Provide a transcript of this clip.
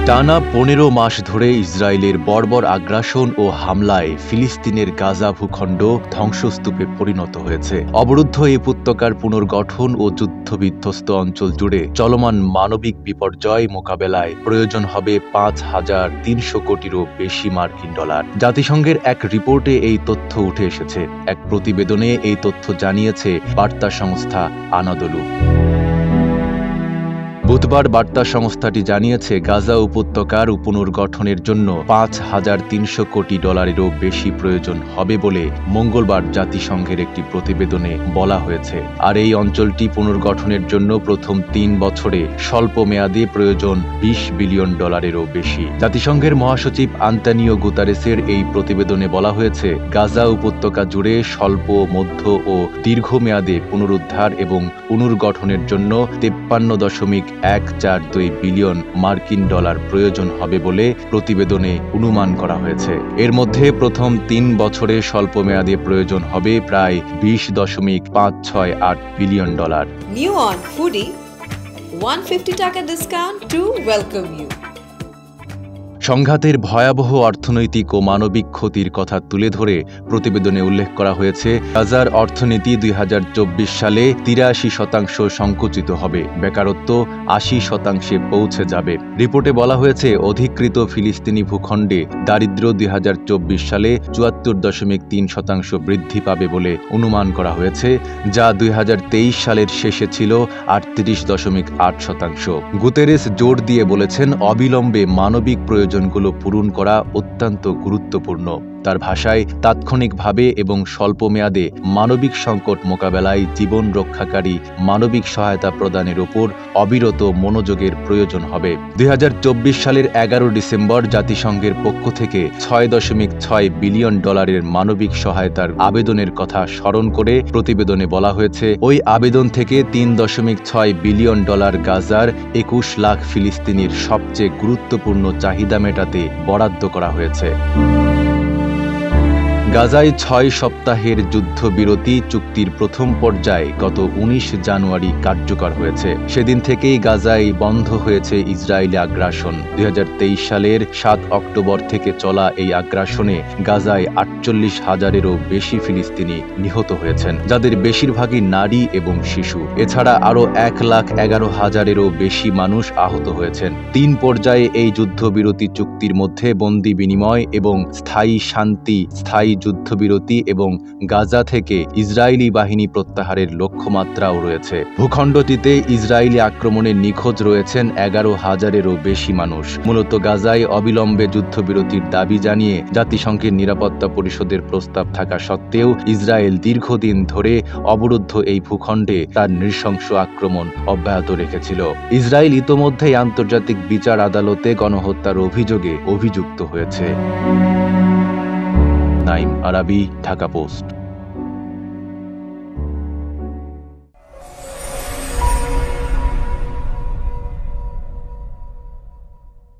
টানা ১৫ মাস ধরে ইসরায়েলের বর্বর আগ্রাসন ও হামলায় ফিলিস্তিনের গাজা ভূখণ্ড ধ্বংসস্তূপে পরিণত হয়েছে। অবরুদ্ধ এই উপত্যকার পুনর্গঠন ও যুদ্ধবিধ্বস্ত অঞ্চল জুড়ে চলমান মানবিক বিপর্যয় মোকাবেলায় প্রয়োজন হবে ৫,৩০০ কোটিরও বেশি মার্কিন ডলার। জাতিসংঘের এক রিপোর্টে এই তথ্য উঠে এসেছে। এক প্রতিবেদনে এই তথ্য জানিয়েছে বার্তা সংস্থা আনাদোলু। বুধবার বার্তা সংস্থাটি জানিয়েছে, গাজা উপত্যকার পুনর্গঠনের জন্য ৫,৩০০ কোটি ডলারেরও বেশি প্রয়োজন হবে বলে মঙ্গলবার জাতিসংঘের একটি প্রতিবেদনে বলা হয়েছে। আর এই অঞ্চলটি পুনর্গঠনের জন্য প্রথম ৩ বছরে স্বল্প মেয়াদে প্রয়োজন ২০ বিলিয়ন ডলারেরও বেশি। জাতিসংঘের মহাসচিব আন্তোনিও গুতারেসের এই প্রতিবেদনে বলা হয়েছে, গাজা উপত্যকা জুড়ে স্বল্প, মধ্য ও দীর্ঘমেয়াদে পুনরুদ্ধার এবং পুনর্গঠনের জন্য ৫৩.১৪২ বিলিয়ন মার্কিন ডলার প্রয়োজন হবে বলে প্রতিবেদনে অনুমান করা হয়েছে। এর মধ্যে প্রথম ৩ বছরে স্বল্প মেয়াদে প্রয়োজন হবে প্রায় ২০.৫৬৮ billion dollar. New on Foodie, 150 টাকা ডিসকাউন্ট টু ওয়েলকাম ইউ। সংঘাতের ভয়াবহ অর্থনৈতিক ও মানবিক ক্ষতির কথা তুলে ধরে প্রতিবেদনে উল্লেখ করা হয়েছে, গাজার অর্থনীতি ২০২৪ সালে ৮৩% সংকুচিত হবে, বেকারত্ব ৮০% পৌঁছে যাবে। রিপোর্টে বলা হয়েছে, অধিকৃত ফিলিস্তিনি ভূখণ্ডে দারিদ্র্য ২০২৪ সালে ৭৪.৩% বৃদ্ধি পাবে বলে অনুমান করা হয়েছে, যা ২০২৩ সালের শেষে ছিল ৩৮.৮%। গুতেরেস জোর দিয়ে বলেছেন, অবিলম্বে মানবিক প্রয়োজনগুলো পূরণ করা অত্যন্ত গুরুত্বপূর্ণ। তার ভাষায়, তাৎক্ষণিকভাবে এবং স্বল্প মেয়াদে মানবিক সংকট মোকাবেলায় জীবন রক্ষাকারী মানবিক সহায়তা প্রদানের উপর অবিরত মনোযোগের প্রয়োজন হবে। ২০২৪ সালের ১১ ডিসেম্বর জাতিসংঘের পক্ষ থেকে ৬.৬ বিলিয়ন ডলারের মানবিক সহায়তার আবেদনের কথা স্মরণ করে প্রতিবেদনে বলা হয়েছে, ওই আবেদন থেকে ৩.৬ বিলিয়ন ডলার গাজার ২১ লাখ ফিলিস্তিনির সবচেয়ে গুরুত্বপূর্ণ চাহিদা মেটাতে বরাদ্দ করা হয়েছে। গাজায় ৬ সপ্তাহের যুদ্ধবিরতি চুক্তির প্রথম পর্যায়ে গত ১৯ জানুয়ারি কার্যকর হয়েছে। সেদিন থেকেই গাজায় বন্ধ হয়েছে ইসরায়েলি আগ্রাসন। ২০২৩ সালের ৭ অক্টোবর থেকে চলা এই আগ্রাসনে গাজায় ৪৮,০০০-এরও বেশি ফিলিস্তিনি নিহত হয়েছেন, যাদের বেশিরভাগই নারী এবং শিশু। এছাড়া আরও ১,১১,০০০-এরও বেশি মানুষ আহত হয়েছেন। ৩ পর্যায়ে এই যুদ্ধবিরতি চুক্তির মধ্যে বন্দি বিনিময় এবং স্থায়ী শান্তি, স্থায়ী যুদ্ধবিরতি এবং গাজা থেকে ইসরায়েলি বাহিনী প্রত্যাহারের লক্ষ্যমাত্রাও রয়েছে। ভূখণ্ডটিতে ইসরায়েলি আক্রমণে নিখোঁজ রয়েছেন ১১,০০০-এরও বেশি মানুষ। মূলত গাজায় অবিলম্বে যুদ্ধবিরতির দাবি জানিয়ে জাতিসংঘের নিরাপত্তা পরিষদের প্রস্তাব থাকা সত্ত্বেও ইসরায়েল দীর্ঘদিন ধরে অবরুদ্ধ এই ভূখণ্ডে তার নৃশংস আক্রমণ অব্যাহত রেখেছিল। ইসরায়েল ইতোমধ্যেই আন্তর্জাতিক বিচার আদালতে গণহত্যার অভিযোগে অভিযুক্ত হয়েছে। নাইম আরাবি, ঢাকা পোস্ট।